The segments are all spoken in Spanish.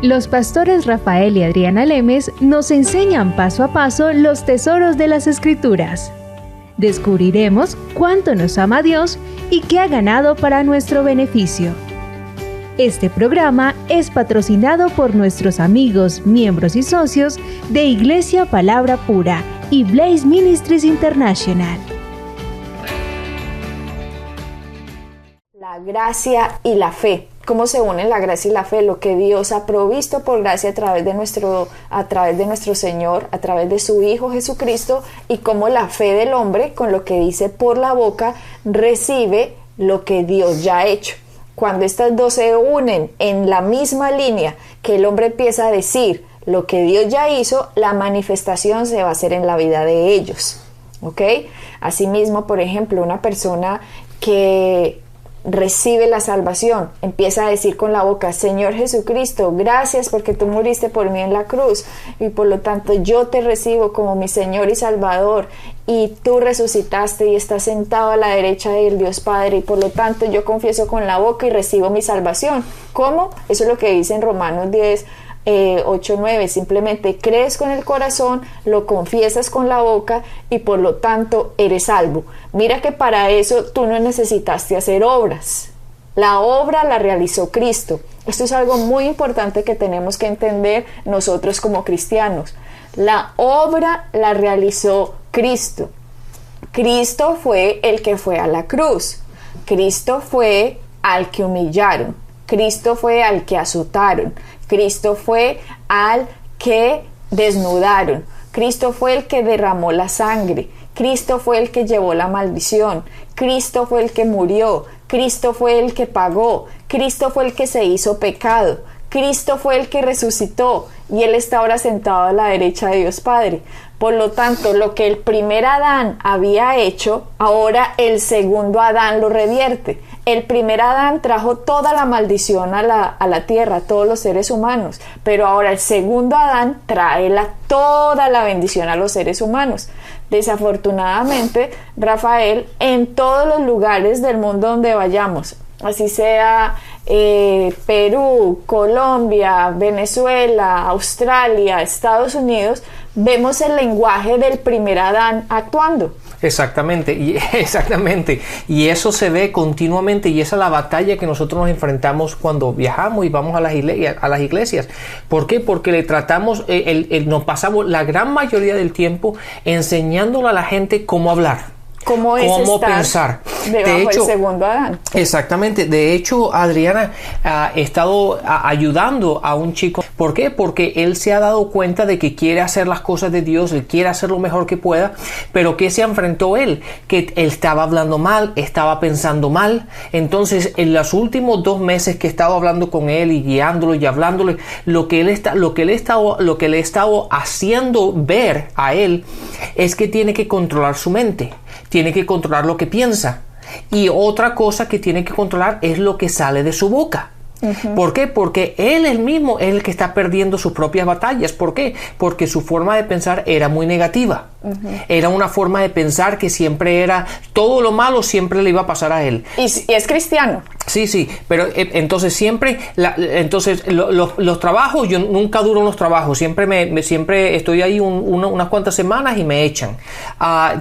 Los pastores Rafael y Adriana Lemes nos enseñan paso a paso los tesoros de las Escrituras. Descubriremos cuánto nos ama Dios y qué ha ganado para nuestro beneficio. Este programa es patrocinado por nuestros amigos, miembros y socios de Iglesia Palabra Pura y Blaze Ministries International. La gracia y la fe. ¿Cómo se unen la gracia y la fe? Lo que Dios ha provisto por gracia a través de nuestro Señor, a través de su Hijo Jesucristo, y cómo la fe del hombre, con lo que dice por la boca, recibe lo que Dios ya ha hecho. Cuando estas dos se unen en la misma línea, que el hombre empieza a decir lo que Dios ya hizo, la manifestación se va a hacer en la vida de ellos. ¿Ok? Asimismo, por ejemplo, una persona que recibe la salvación, empieza a decir con la boca: Señor Jesucristo, gracias porque tú moriste por mí en la cruz y por lo tanto yo te recibo como mi Señor y Salvador, y tú resucitaste y estás sentado a la derecha del Dios Padre, y por lo tanto yo confieso con la boca y recibo mi salvación. ¿Cómo? Eso es lo que dice en Romanos 10, 8, 9, simplemente crees con el corazón, lo confiesas con la boca y por lo tanto eres salvo. Mira que para eso tú no necesitaste hacer obras, la obra la realizó Cristo. Esto es algo muy importante que tenemos que entender nosotros como cristianos. La obra la realizó Cristo. Cristo fue el que fue a la cruz, Cristo fue al que humillaron, Cristo fue al que azotaron, Cristo fue al que desnudaron, Cristo fue el que derramó la sangre, Cristo fue el que llevó la maldición, Cristo fue el que murió, Cristo fue el que pagó, Cristo fue el que se hizo pecado, Cristo fue el que resucitó y Él está ahora sentado a la derecha de Dios Padre. Por lo tanto, lo que el primer Adán había hecho, ahora el segundo Adán lo revierte. El primer Adán trajo toda la maldición a la tierra, a todos los seres humanos, pero ahora el segundo Adán trae toda la bendición a los seres humanos. Desafortunadamente, Rafael, en todos los lugares del mundo donde vayamos, así sea Perú, Colombia, Venezuela, Australia, Estados Unidos, vemos el lenguaje del primer Adán actuando. Exactamente, y eso se ve continuamente, y esa es la batalla que nosotros nos enfrentamos cuando viajamos y vamos a las iglesias. ¿Por qué? Porque le tratamos, nos pasamos la gran mayoría del tiempo enseñándole a la gente cómo hablar. ¿Cómo pensar? Debajo del segundo Adán. Exactamente. De hecho, Adriana ha estado ayudando a un chico. ¿Por qué? Porque él se ha dado cuenta de que quiere hacer las cosas de Dios, él quiere hacer lo mejor que pueda, pero ¿qué se enfrentó él? Que él estaba hablando mal, estaba pensando mal. Entonces, en los últimos 2 meses que he estado hablando con él y guiándolo y hablándole, lo que le he estado haciendo ver a él es que tiene que controlar su mente. Tiene que controlar lo que piensa. Y otra cosa que tiene que controlar es lo que sale de su boca. Uh-huh. ¿Por qué? Porque él mismo es el que está perdiendo sus propias batallas. ¿Por qué? Porque su forma de pensar era muy negativa. Uh-huh. Era una forma de pensar que siempre era todo lo malo siempre le iba a pasar a él. Y es cristiano. Sí, pero entonces siempre los trabajos, yo nunca duro en los trabajos, siempre estoy ahí unas cuantas semanas y me echan.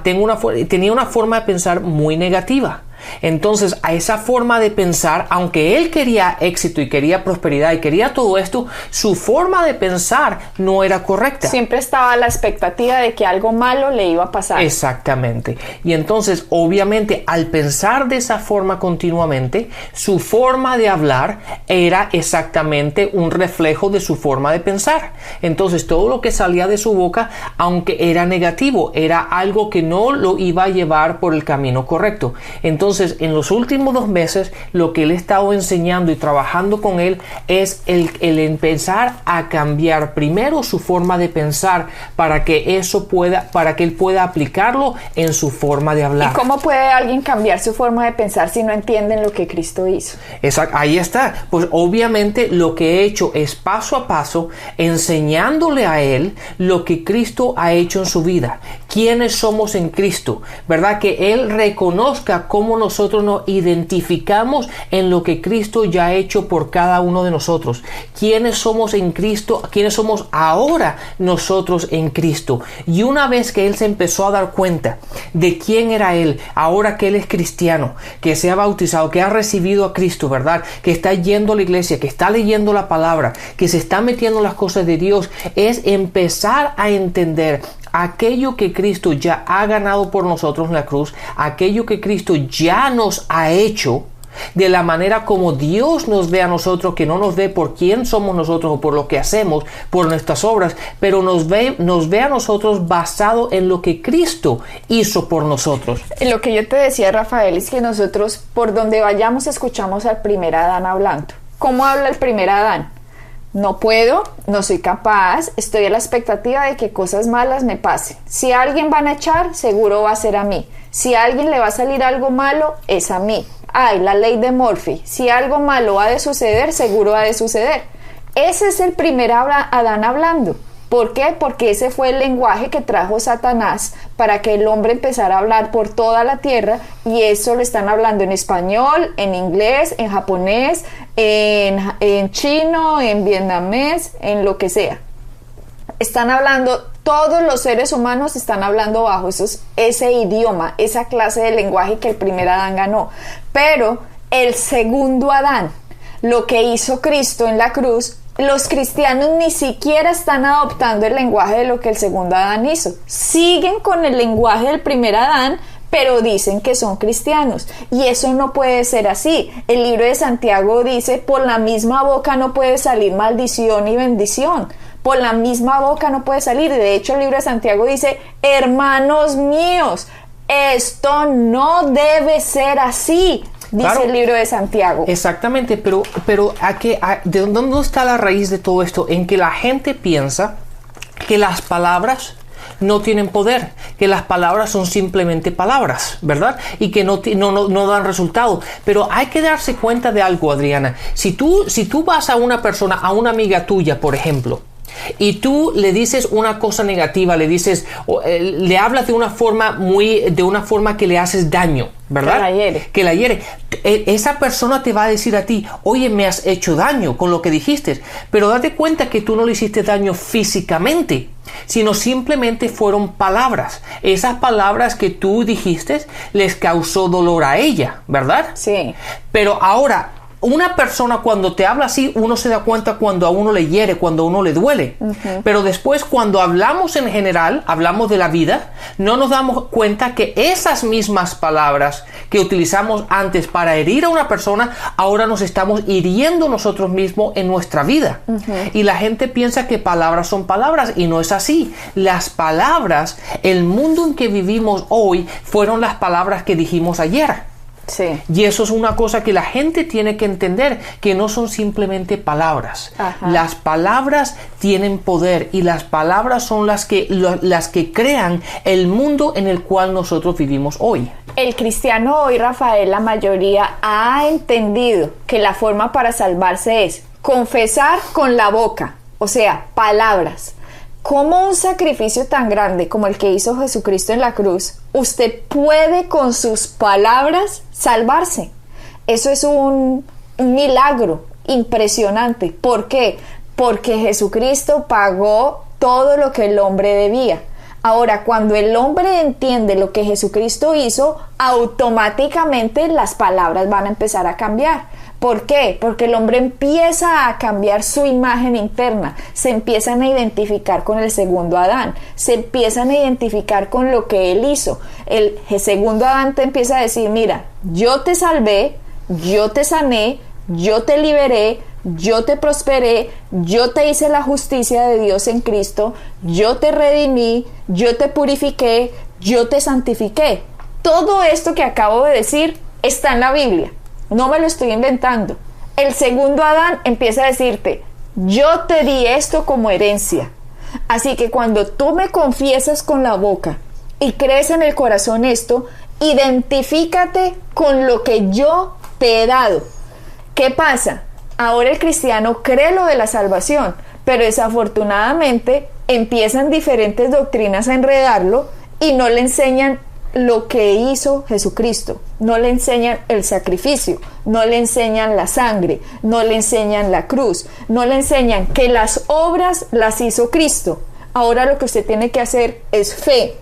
Tenía una forma de pensar muy negativa. Entonces, a esa forma de pensar, aunque él quería éxito y quería prosperidad y quería todo esto, su forma de pensar no era correcta. Siempre estaba la expectativa de que algo malo le iba a pasar. Exactamente. Y entonces, obviamente, al pensar de esa forma continuamente, su forma de hablar era exactamente un reflejo de su forma de pensar. Entonces, todo lo que salía de su boca, aunque era negativo, era algo que no lo iba a llevar por el camino correcto. Entonces, en los últimos 2 meses, lo que él ha estado enseñando y trabajando con él es el empezar a cambiar primero su forma de pensar para que él pueda aplicarlo en su forma de hablar. ¿Y cómo puede alguien cambiar su forma de pensar si no entienden lo que Cristo hizo? Exacto, ahí está. Pues obviamente lo que he hecho es paso a paso enseñándole a él lo que Cristo ha hecho en su vida. quiénes somos en Cristo, ¿verdad? Que Él reconozca cómo nosotros nos identificamos en lo que Cristo ya ha hecho por cada uno de nosotros. Quiénes somos en Cristo, quiénes somos ahora nosotros en Cristo. Y una vez que Él se empezó a dar cuenta de quién era Él, ahora que Él es cristiano, que se ha bautizado, que ha recibido a Cristo, ¿verdad? Que está yendo a la iglesia, que está leyendo la palabra, que se está metiendo en las cosas de Dios, es empezar a entender aquello que Cristo ya ha ganado por nosotros en la cruz, aquello que Cristo ya nos ha hecho, de la manera como Dios nos ve a nosotros, que no nos ve por quién somos nosotros o por lo que hacemos, por nuestras obras, pero nos ve a nosotros basado en lo que Cristo hizo por nosotros. Lo que yo te decía, Rafael, es que nosotros por donde vayamos escuchamos al primer Adán hablando. ¿Cómo habla el primer Adán? No puedo, no soy capaz, estoy a la expectativa de que cosas malas me pasen. Si a alguien van a echar, seguro va a ser a mí. Si a alguien le va a salir algo malo, es a mí. Ay, la ley de Murphy. Si algo malo ha de suceder, seguro ha de suceder. Ese es el primer Adán hablando. ¿Por qué? Porque ese fue el lenguaje que trajo Satanás para que el hombre empezara a hablar por toda la tierra, y eso lo están hablando en español, en inglés, en japonés, en chino, en vietnamés, en lo que sea. Están hablando, todos los seres humanos están hablando bajo ese idioma, esa clase de lenguaje que el primer Adán ganó. Pero el segundo Adán, lo que hizo Cristo en la cruz, los cristianos ni siquiera están adoptando el lenguaje de lo que el segundo Adán hizo. Siguen con el lenguaje del primer Adán, pero dicen que son cristianos. Y eso no puede ser así. El libro de Santiago dice, por la misma boca no puede salir maldición y bendición. Por la misma boca no puede salir. De hecho, el libro de Santiago dice, hermanos míos, esto no debe ser así. Dice claro, el libro de Santiago. Exactamente, pero ¿de dónde está la raíz de todo esto? En que la gente piensa que las palabras no tienen poder, que las palabras son simplemente palabras, ¿verdad? Y que no dan resultado. Pero hay que darse cuenta de algo, Adriana. Si tú vas a una persona, a una amiga tuya, por ejemplo, y tú le dices una cosa negativa, le hablas de una forma que le haces daño, ¿verdad? Que la hiere. Esa persona te va a decir a ti, oye, me has hecho daño con lo que dijiste, pero date cuenta que tú no le hiciste daño físicamente, sino simplemente fueron palabras. Esas palabras que tú dijiste les causó dolor a ella, ¿verdad? Sí. Pero ahora, una persona cuando te habla así, uno se da cuenta cuando a uno le hiere, cuando a uno le duele. Uh-huh. Pero después, cuando hablamos en general, hablamos de la vida, no nos damos cuenta que esas mismas palabras que utilizamos antes para herir a una persona, ahora nos estamos hiriendo nosotros mismos en nuestra vida. Uh-huh. Y la gente piensa que palabras son palabras, y no es así. Las palabras, el mundo en que vivimos hoy, fueron las palabras que dijimos ayer. Sí. Y eso es una cosa que la gente tiene que entender, que no son simplemente palabras. Ajá. Las palabras tienen poder, y las palabras son las que crean el mundo en el cual nosotros vivimos hoy. El cristiano hoy, Rafael, la mayoría ha entendido que la forma para salvarse es confesar con la boca, o sea, palabras. ¿Cómo un sacrificio tan grande como el que hizo Jesucristo en la cruz, usted puede con sus palabras salvarse? Eso es un milagro impresionante. ¿Por qué? Porque Jesucristo pagó todo lo que el hombre debía. Ahora, cuando el hombre entiende lo que Jesucristo hizo, automáticamente las palabras van a empezar a cambiar. ¿Por qué? Porque el hombre empieza a cambiar su imagen interna, se empiezan a identificar con el segundo Adán, se empiezan a identificar con lo que él hizo. El segundo Adán te empieza a decir, mira, yo te salvé, yo te sané, yo te liberé, yo te prosperé, yo te hice la justicia de Dios en Cristo, yo te redimí, yo te purifiqué, yo te santifiqué. Todo esto que acabo de decir está en la Biblia. No me lo estoy inventando. El segundo Adán empieza a decirte, yo te di esto como herencia. Así que cuando tú me confiesas con la boca y crees en el corazón esto, identifícate con lo que yo te he dado. ¿Qué pasa? Ahora el cristiano cree lo de la salvación, pero desafortunadamente empiezan diferentes doctrinas a enredarlo, y no le enseñan lo que hizo Jesucristo, no le enseñan el sacrificio, no le enseñan la sangre, no le enseñan la cruz, no le enseñan que las obras las hizo Cristo. Ahora lo que usted tiene que hacer es fe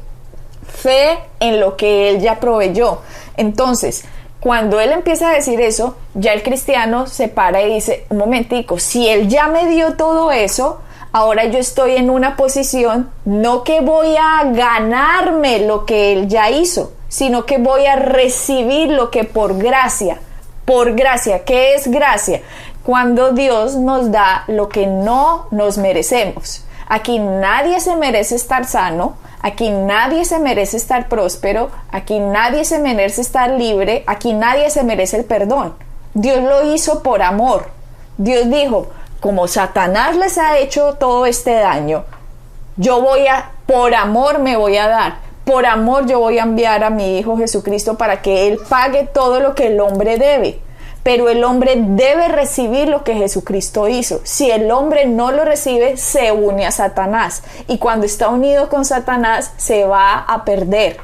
en lo que Él ya proveyó. Entonces, cuando Él empieza a decir eso, ya el cristiano se para y dice, un momentico, si Él ya me dio todo eso, ahora yo estoy en una posición, no que voy a ganarme lo que Él ya hizo, sino que voy a recibir lo que por gracia, ¿qué es gracia? Cuando Dios nos da lo que no nos merecemos. Aquí nadie se merece estar sano, aquí nadie se merece estar próspero, aquí nadie se merece estar libre, aquí nadie se merece el perdón. Dios lo hizo por amor. Dios dijo, como Satanás les ha hecho todo este daño, por amor me voy a dar, por amor yo voy a enviar a mi Hijo Jesucristo para que Él pague todo lo que el hombre debe. Pero el hombre debe recibir lo que Jesucristo hizo. Si el hombre no lo recibe, se une a Satanás. Y cuando está unido con Satanás, se va a perder.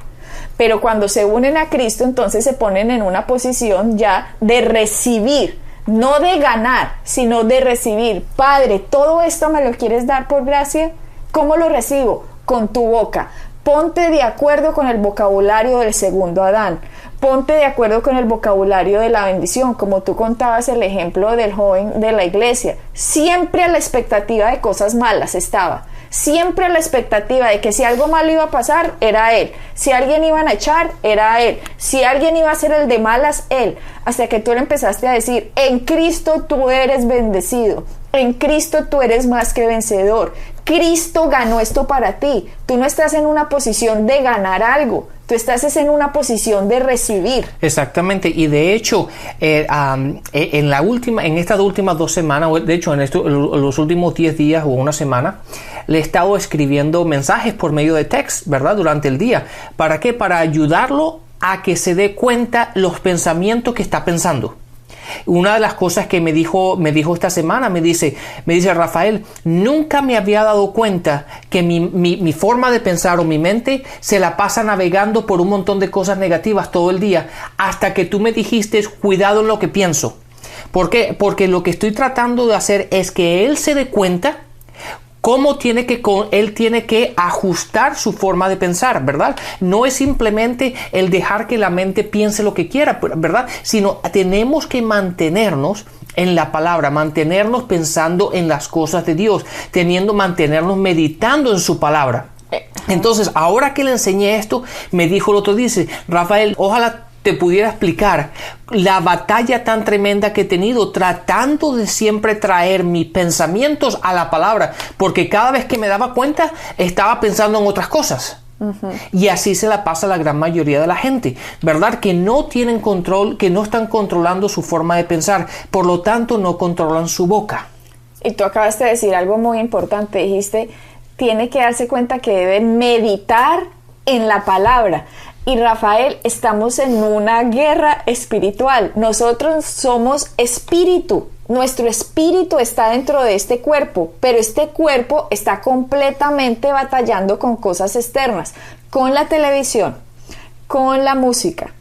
Pero cuando se unen a Cristo, entonces se ponen en una posición ya de recibir. No de ganar, sino de recibir. Padre, ¿todo esto me lo quieres dar por gracia? ¿Cómo lo recibo? Con tu boca. Ponte de acuerdo con el vocabulario del segundo Adán. Ponte de acuerdo con el vocabulario de la bendición, como tú contabas el ejemplo del joven de la iglesia. Siempre a la expectativa de cosas malas estaba. Siempre a la expectativa de que si algo malo iba a pasar, era él. Si alguien iban a echar, era él. Si alguien iba a ser el de malas, él. Hasta que tú le empezaste a decir, en Cristo tú eres bendecido. En Cristo tú eres más que vencedor. Cristo ganó esto para ti. Tú no estás en una posición de ganar algo. Tú estás en una posición de recibir. Exactamente. Y de hecho, en estas últimas 2 semanas, de hecho en los últimos 10 días o una semana, le he estado escribiendo mensajes por medio de text, ¿verdad? Durante el día. ¿Para qué? Para ayudarlo a que se dé cuenta los pensamientos que está pensando. Una de las cosas que me dijo esta semana, me dice Rafael, nunca me había dado cuenta que mi forma de pensar o mi mente se la pasa navegando por un montón de cosas negativas todo el día, hasta que tú me dijiste, cuidado en lo que pienso. ¿Por qué? Porque lo que estoy tratando de hacer es que él se dé cuenta cómo él tiene que ajustar su forma de pensar, ¿verdad? No es simplemente el dejar que la mente piense lo que quiera, ¿verdad? Sino tenemos que mantenernos en la palabra, mantenernos pensando en las cosas de Dios, mantenernos meditando en su palabra. Entonces, ahora que le enseñé esto, me dijo el otro, dice, Rafael, ojalá te pudiera explicar la batalla tan tremenda que he tenido tratando de siempre traer mis pensamientos a la palabra, porque cada vez que me daba cuenta estaba pensando en otras cosas. Uh-huh. Y así se la pasa a la gran mayoría de la gente, ¿verdad? Que no tienen control, que no están controlando su forma de pensar, por lo tanto no controlan su boca. Y tú acabas de decir algo muy importante, dijiste, tiene que darse cuenta que debe meditar en la palabra. Y Rafael, estamos en una guerra espiritual. Nosotros somos espíritu. Nuestro espíritu está dentro de este cuerpo, pero este cuerpo está completamente batallando con cosas externas, con la televisión, con la música,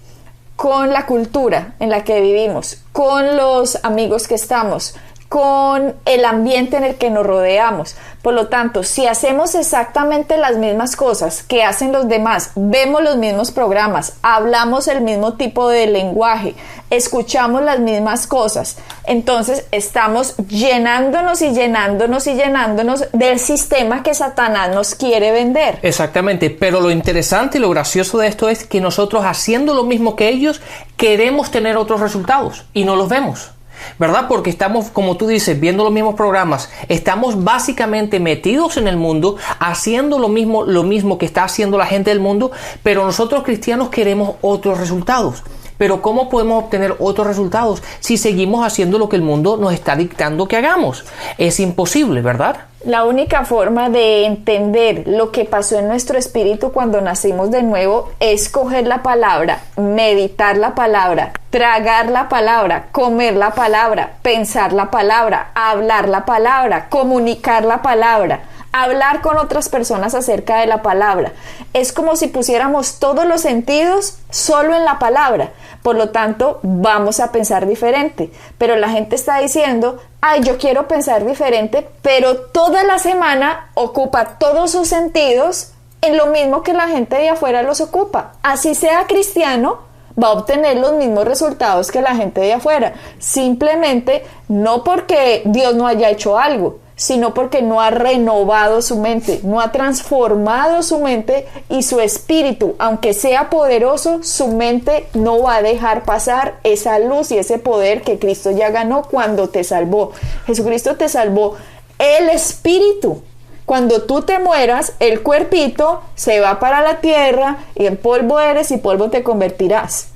con la cultura en la que vivimos, con los amigos que estamos, con el ambiente en el que nos rodeamos. Por lo tanto, si hacemos exactamente las mismas cosas que hacen los demás, vemos los mismos programas, hablamos el mismo tipo de lenguaje, escuchamos las mismas cosas, entonces estamos llenándonos y llenándonos y llenándonos del sistema que Satanás nos quiere vender. Exactamente, pero lo interesante y lo gracioso de esto es que nosotros, haciendo lo mismo que ellos, queremos tener otros resultados y no los vemos, ¿verdad? Porque estamos, como tú dices, viendo los mismos programas, estamos básicamente metidos en el mundo, haciendo lo mismo que está haciendo la gente del mundo, pero nosotros cristianos queremos otros resultados. Pero ¿cómo podemos obtener otros resultados si seguimos haciendo lo que el mundo nos está dictando que hagamos? Es imposible, ¿verdad? La única forma de entender lo que pasó en nuestro espíritu cuando nacimos de nuevo es coger la palabra, meditar la palabra, tragar la palabra, comer la palabra, pensar la palabra, hablar la palabra, comunicar la palabra. hablar con otras personas acerca de la palabra. Es como si pusiéramos todos los sentidos solo en la palabra. Por lo tanto, vamos a pensar diferente. Pero la gente está diciendo, ay, yo quiero pensar diferente, pero toda la semana ocupa todos sus sentidos en lo mismo que la gente de afuera los ocupa. Así sea cristiano, va a obtener los mismos resultados que la gente de afuera. Simplemente no porque Dios no haya hecho algo, sino porque no ha renovado su mente, no ha transformado su mente y su espíritu. Aunque sea poderoso, su mente no va a dejar pasar esa luz y ese poder que Cristo ya ganó cuando te salvó. Jesucristo te salvó el espíritu. Cuando tú te mueras, el cuerpito se va para la tierra y en polvo eres y polvo te convertirás.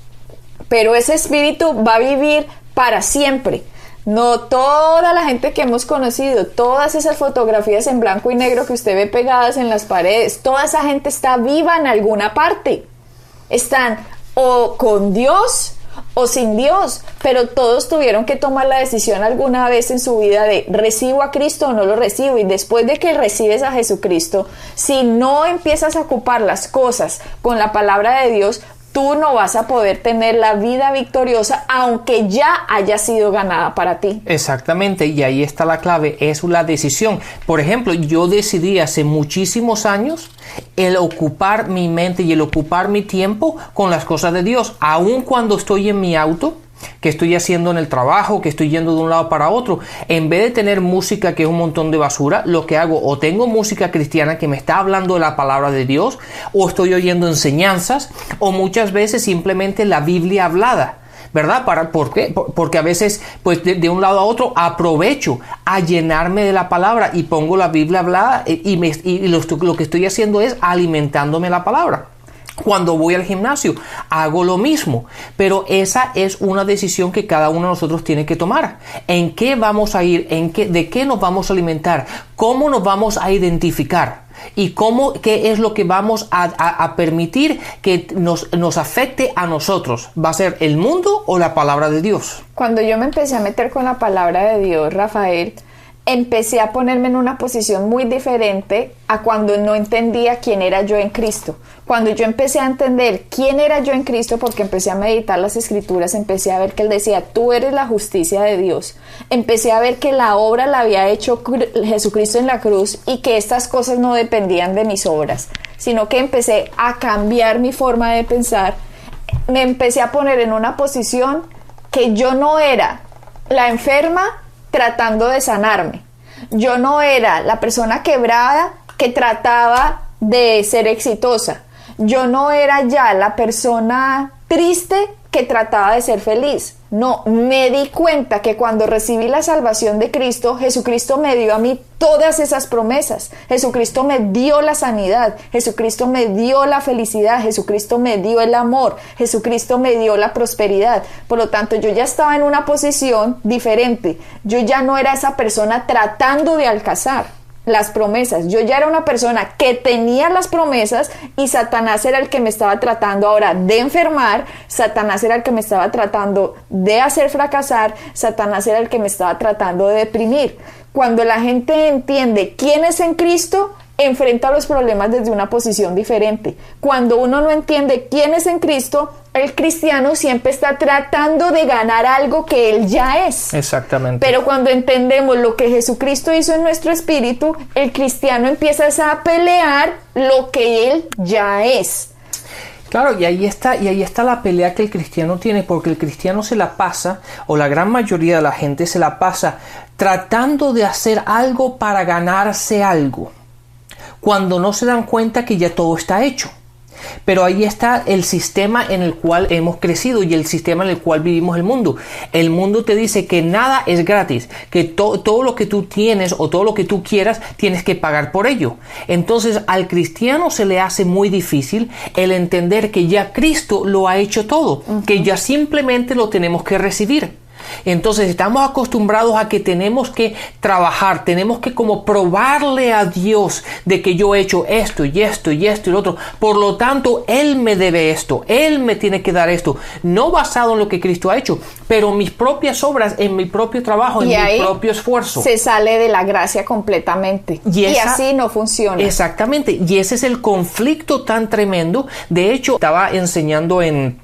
Pero ese espíritu va a vivir para siempre. No toda la gente que hemos conocido, todas esas fotografías en blanco y negro que usted ve pegadas en las paredes, toda esa gente está viva en alguna parte. Están o con Dios o sin Dios, pero todos tuvieron que tomar la decisión alguna vez en su vida de ¿recibo a Cristo o no lo recibo? Y después de que recibes a Jesucristo, si no empiezas a ocupar las cosas con la palabra de Dios, tú no vas a poder tener la vida victoriosa, aunque ya haya sido ganada para ti. Exactamente, y ahí está la clave, es la decisión. Por ejemplo, yo decidí hace muchísimos años el ocupar mi mente y el ocupar mi tiempo con las cosas de Dios, aun cuando estoy en mi auto, que estoy haciendo en el trabajo, que estoy yendo de un lado para otro. En vez de tener música que es un montón de basura, lo que hago, o tengo música cristiana que me está hablando de la palabra de Dios, o estoy oyendo enseñanzas, o muchas veces simplemente la Biblia hablada, ¿verdad? ¿Por qué? Porque a veces, pues de un lado a otro, aprovecho a llenarme de la palabra y pongo la Biblia hablada y lo que estoy haciendo es alimentándome la palabra. Cuando voy al gimnasio, hago lo mismo, pero esa es una decisión que cada uno de nosotros tiene que tomar. ¿En qué vamos a ir? ¿De qué nos vamos a alimentar? ¿Cómo nos vamos a identificar? ¿Y qué es lo que vamos a permitir que nos afecte a nosotros? ¿Va a ser el mundo o la palabra de Dios? Cuando yo me empecé a meter con la palabra de Dios, Rafael, empecé a ponerme en una posición muy diferente a cuando no entendía quién era yo en Cristo. Cuando yo empecé a entender quién era yo en Cristo, porque empecé a meditar las Escrituras, empecé a ver que Él decía, tú eres la justicia de Dios. Empecé a ver que la obra la había hecho Jesucristo en la cruz y que estas cosas no dependían de mis obras, sino que empecé a cambiar mi forma de pensar. Me empecé a poner en una posición que yo no era la enferma tratando de sanarme. Yo no era la persona quebrada que trataba de ser exitosa. Yo no era ya la persona triste que trataba de ser feliz. No, me di cuenta que cuando recibí la salvación de Cristo, Jesucristo me dio a mí todas esas promesas. Jesucristo me dio la sanidad, Jesucristo me dio la felicidad, Jesucristo me dio el amor, Jesucristo me dio la prosperidad. Por lo tanto, yo ya estaba en una posición diferente. Yo ya no era esa persona tratando de alcanzar las promesas. Yo ya era una persona que tenía las promesas y Satanás era el que me estaba tratando ahora de enfermar, Satanás era el que me estaba tratando de hacer fracasar, Satanás era el que me estaba tratando de deprimir. Cuando la gente entiende quién es en Cristo, enfrenta los problemas desde una posición diferente. Cuando uno no entiende quién es en Cristo, el cristiano siempre está tratando de ganar algo que él ya es. Exactamente. Pero cuando entendemos lo que Jesucristo hizo en nuestro espíritu, el cristiano empieza a pelear lo que él ya es. Claro, y ahí está la pelea que el cristiano tiene, porque el cristiano se la pasa, o la gran mayoría de la gente se la pasa tratando de hacer algo para ganarse algo, cuando no se dan cuenta que ya todo está hecho. Pero ahí está el sistema en el cual hemos crecido y el sistema en el cual vivimos el mundo. El mundo te dice que nada es gratis, que todo lo que tú tienes o todo lo que tú quieras tienes que pagar por ello. Entonces al cristiano se le hace muy difícil el entender que ya Cristo lo ha hecho todo, que ya simplemente lo tenemos que recibir. Entonces estamos acostumbrados a que tenemos que trabajar, tenemos que como probarle a Dios de que yo he hecho esto y esto y esto y lo otro. Por lo tanto, Él me debe esto, Él me tiene que dar esto. No basado en lo que Cristo ha hecho, pero mis propias obras, en mi propio trabajo, en mi propio esfuerzo. Se sale de la gracia completamente. Y así no funciona. Exactamente. Y ese es el conflicto tan tremendo. De hecho, estaba enseñando en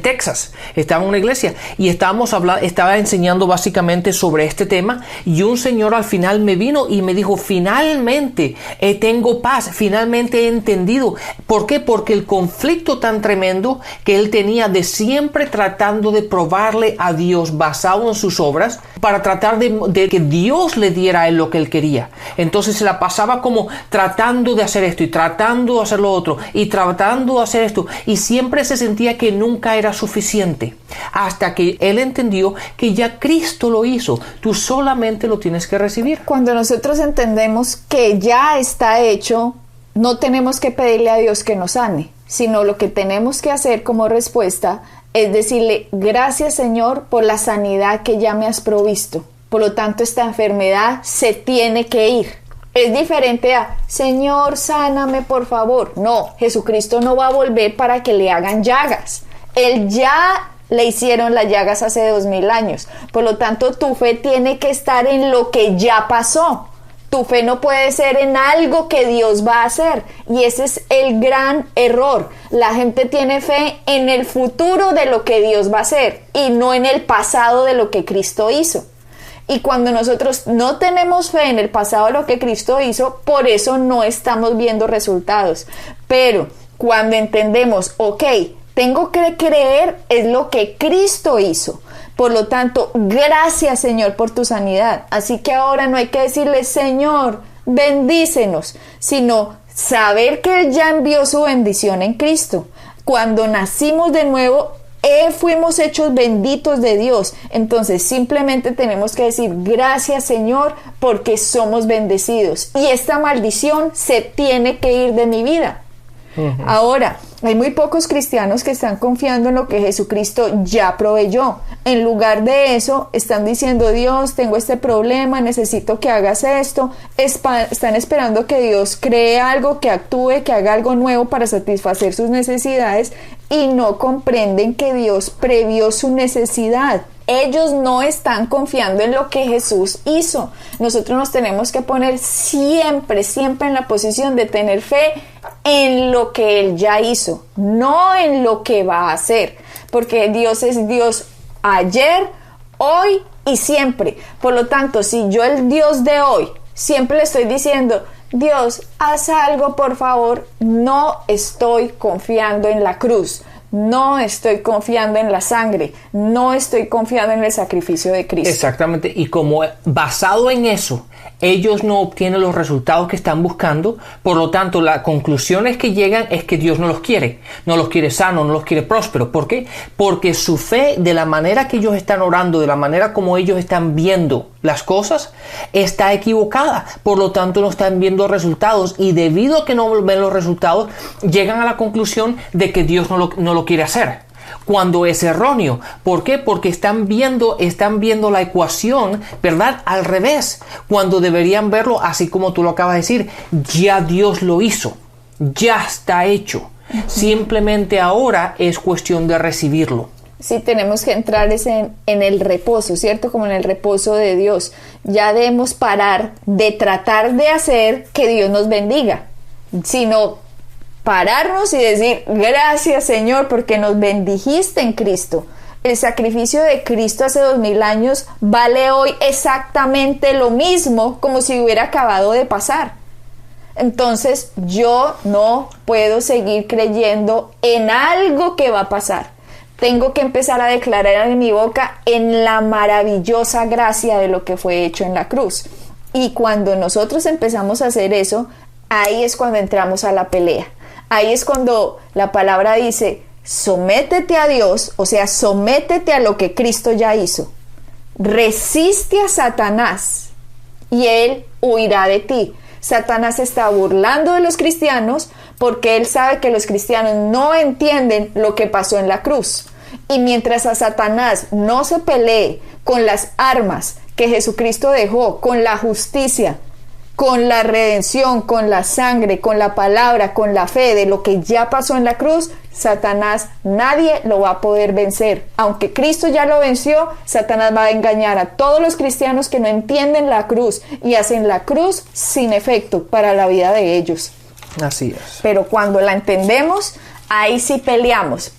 Texas, estaba en una iglesia y estaba enseñando básicamente sobre este tema, y un señor al final me vino y me dijo: finalmente tengo paz, finalmente he entendido. ¿Por qué? Porque el conflicto tan tremendo que él tenía de siempre tratando de probarle a Dios basado en sus obras para tratar de que Dios le diera a él lo que él quería. Entonces se la pasaba como tratando de hacer esto y tratando de hacer lo otro y tratando de hacer esto, y siempre se sentía que nunca era suficiente, hasta que él entendió que ya Cristo lo hizo. Tú solamente lo tienes que recibir. Cuando nosotros entendemos que ya está hecho, no tenemos que pedirle a Dios que nos sane, sino lo que tenemos que hacer como respuesta es decirle: gracias, Señor, por la sanidad que ya me has provisto. Por lo tanto, esta enfermedad se tiene que ir. Es diferente a: Señor, sáname, por favor. No, Jesucristo no va a volver para que le hagan llagas. Él ya le hicieron las llagas hace 2000 años. Por lo tanto, tu fe tiene que estar en lo que ya pasó. Tu fe no puede ser en algo que Dios va a hacer. Y ese es el gran error. La gente tiene fe en el futuro de lo que Dios va a hacer y no en el pasado de lo que Cristo hizo. Y cuando nosotros no tenemos fe en el pasado de lo que Cristo hizo, por eso no estamos viendo resultados. Pero cuando entendemos, ok, tengo que creer es lo que Cristo hizo. Por lo tanto, gracias, Señor, por tu sanidad. Así que ahora no hay que decirle: Señor, bendícenos, sino saber que Él ya envió su bendición en Cristo. Cuando nacimos de nuevo, fuimos hechos benditos de Dios. Entonces simplemente tenemos que decir: gracias, Señor, porque somos bendecidos. Y esta maldición se tiene que ir de mi vida. Ahora, hay muy pocos cristianos que están confiando en lo que Jesucristo ya proveyó. En lugar de eso, están diciendo: Dios, tengo este problema, necesito que hagas esto. Están esperando que Dios cree algo, que actúe, que haga algo nuevo para satisfacer sus necesidades, y no comprenden que Dios previó su necesidad. Ellos no están confiando en lo que Jesús hizo. Nosotros nos tenemos que poner siempre en la posición de tener fe en lo que Él ya hizo, no en lo que va a hacer, porque Dios es Dios ayer, hoy y siempre. Por lo tanto, si yo, el Dios de hoy, siempre le estoy diciendo: Dios, haz algo, por favor, no estoy confiando en la cruz. No estoy confiando en la sangre, no estoy confiando en el sacrificio de Cristo. Exactamente, y como basado en eso, ellos no obtienen los resultados que están buscando. Por lo tanto, la conclusión es que llegan es que Dios no los quiere sanos, no los quiere prósperos. ¿Por qué? Porque su fe, de la manera que ellos están orando, de la manera como ellos están viendo las cosas, está equivocada. Por lo tanto, no están viendo resultados, y debido a que no ven los resultados, llegan a la conclusión de que Dios no lo quiere hacer, cuando es erróneo. ¿Por qué? Porque están viendo la ecuación, ¿verdad?, al revés, cuando deberían verlo así como tú lo acabas de decir: ya Dios lo hizo, ya está hecho. Simplemente ahora es cuestión de recibirlo. Sí, tenemos que entrar en el reposo, ¿cierto? Como en el reposo de Dios. Ya debemos parar de tratar de hacer que Dios nos bendiga, sino pararnos y decir: gracias, Señor, porque nos bendijiste en Cristo. El sacrificio de Cristo hace 2000 años vale hoy exactamente lo mismo, como si hubiera acabado de pasar. Entonces yo no puedo seguir creyendo en algo que va a pasar. Tengo que empezar a declarar en mi boca en la maravillosa gracia de lo que fue hecho en la cruz. Y cuando nosotros empezamos a hacer eso, ahí es cuando entramos a la pelea. Ahí es cuando la palabra dice: sométete a Dios, o sea, sométete a lo que Cristo ya hizo. Resiste a Satanás y él huirá de ti. Satanás se está burlando de los cristianos porque él sabe que los cristianos no entienden lo que pasó en la cruz. Y mientras a Satanás no se pelee con las armas que Jesucristo dejó, con la justicia, con la redención, con la sangre, con la palabra, con la fe de lo que ya pasó en la cruz, Satanás nadie lo va a poder vencer. Aunque Cristo ya lo venció, Satanás va a engañar a todos los cristianos que no entienden la cruz y hacen la cruz sin efecto para la vida de ellos. Así es. Pero cuando la entendemos, ahí sí peleamos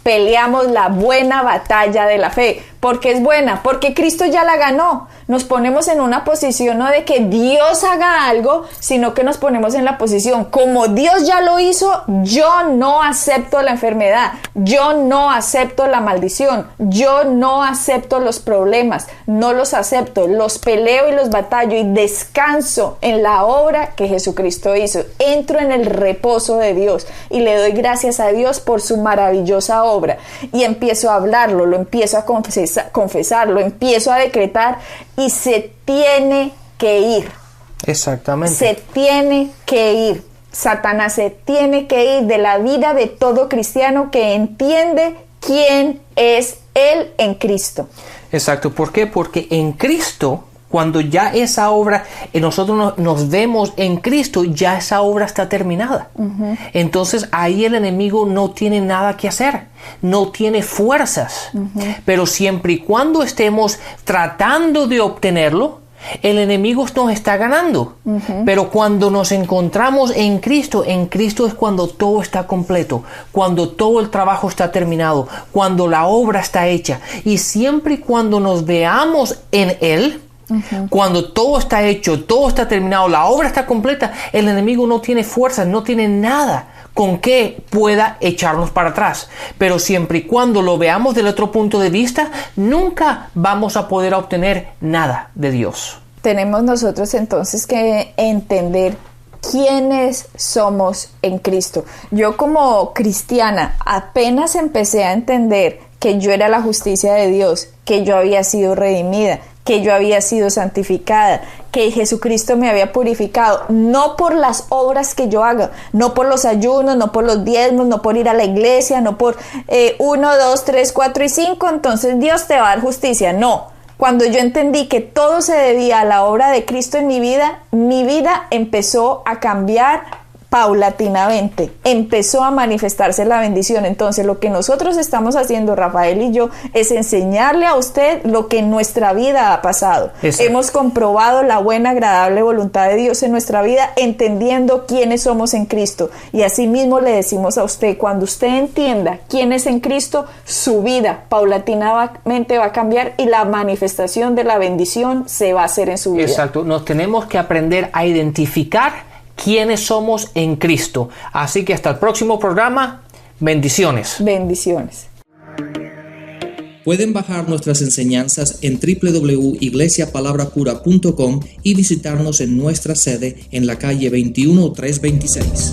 la buena batalla de la fe. ¿Por qué es buena? Porque Cristo ya la ganó. Nos ponemos en una posición no de que Dios haga algo, sino que nos ponemos en la posición, como Dios ya lo hizo, yo no acepto la enfermedad, yo no acepto la maldición, yo no acepto los problemas, no los acepto, los peleo y los batallo y descanso en la obra que Jesucristo hizo. Entro en el reposo de Dios y le doy gracias a Dios por su maravillosa obra y empiezo a hablarlo, lo empiezo a confesarlo, empiezo a decretar y se tiene que ir. Exactamente. Se tiene que ir. Satanás se tiene que ir de la vida de todo cristiano que entiende quién es él en Cristo. Exacto. ¿Por qué? Porque en Cristo, cuando ya esa obra, nosotros nos vemos en Cristo, ya esa obra está terminada. Entonces ahí el enemigo no tiene nada que hacer, no tiene fuerzas. Pero siempre y cuando estemos tratando de obtenerlo, el enemigo nos está ganando. Pero cuando nos encontramos en Cristo es cuando todo está completo, cuando todo el trabajo está terminado, cuando la obra está hecha. Y siempre y cuando nos veamos en Él, cuando todo está hecho, todo está terminado, la obra está completa, el enemigo no tiene fuerzas, no tiene nada con que pueda echarnos para atrás. Pero siempre y cuando lo veamos del otro punto de vista, nunca vamos a poder obtener nada de Dios. Tenemos nosotros entonces que entender quiénes somos en Cristo. Yo como cristiana apenas empecé a entender que yo era la justicia de Dios, que yo había sido redimida, que yo había sido santificada, que Jesucristo me había purificado, no por las obras que yo haga, no por los ayunos, no por los diezmos, no por ir a la iglesia, no por 1, 2, 3, 4 y 5, entonces Dios te va a dar justicia. No, cuando yo entendí que todo se debía a la obra de Cristo en mi vida empezó a cambiar paulatinamente, empezó a manifestarse la bendición. Entonces lo que nosotros estamos haciendo, Rafael y yo, es enseñarle a usted lo que en nuestra vida ha pasado. Exacto. Hemos comprobado la buena, agradable voluntad de Dios en nuestra vida, entendiendo quiénes somos en Cristo. Y así mismo le decimos a usted, cuando usted entienda quién es en Cristo, su vida paulatinamente va a cambiar y la manifestación de la bendición se va a hacer en su vida. Exacto, nos tenemos que aprender a identificar quiénes somos en Cristo. Así que hasta el próximo programa. Bendiciones. Bendiciones. Pueden bajar nuestras enseñanzas en www.iglesiapalabracura.com y visitarnos en nuestra sede en la calle 21326.